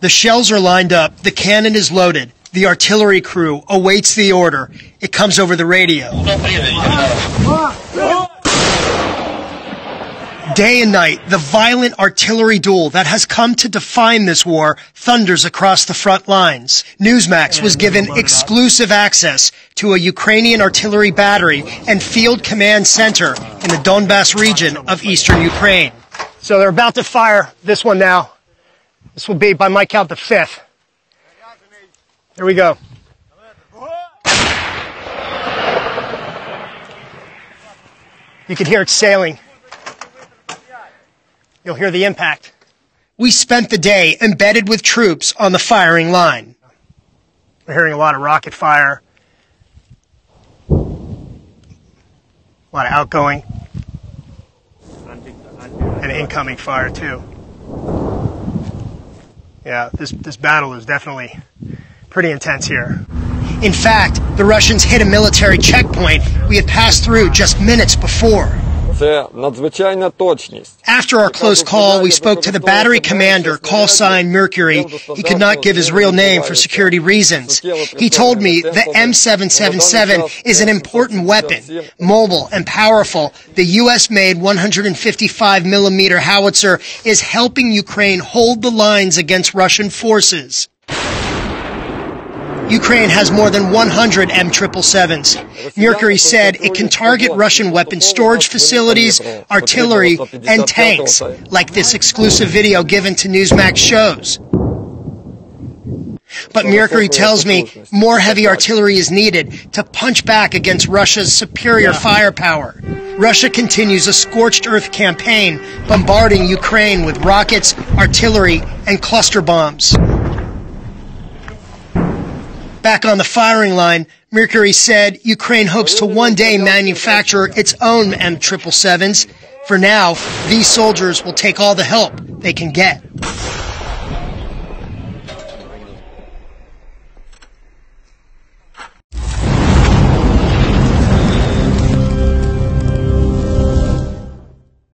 The shells are lined up, the cannon is loaded, the artillery crew awaits the order. It comes over the radio. Day and night, the violent artillery duel that has come to define this war thunders across the front lines. Newsmax was given exclusive access to a Ukrainian artillery battery and field command center in the Donbas region of eastern Ukraine. So they're about to fire this one now. This will be, by my count, the fifth. Here we go. You can hear it sailing. You'll hear the impact. We spent the day embedded with troops on the firing line. We're hearing a lot of rocket fire, a lot of outgoing and incoming fire too. Yeah, this battle is definitely pretty intense here. In fact, the Russians hit a military checkpoint we had passed through just minutes before. After our close call, we spoke to the battery commander, call sign Mercury. He could not give his real name for security reasons. He told me the M777 is an important weapon, mobile and powerful. The U.S.-made 155mm howitzer is helping Ukraine hold the lines against Russian forces. Ukraine has more than 100 M777s. Mercury said it can target Russian weapon storage facilities, artillery, and tanks, like this exclusive video given to Newsmax shows. But Mercury tells me more heavy artillery is needed to punch back against Russia's superior firepower. Russia continues a scorched earth campaign, bombarding Ukraine with rockets, artillery, and cluster bombs. Back on the firing line, Mercury said Ukraine hopes to one day manufacture its own M777s. For now, these soldiers will take all the help they can get.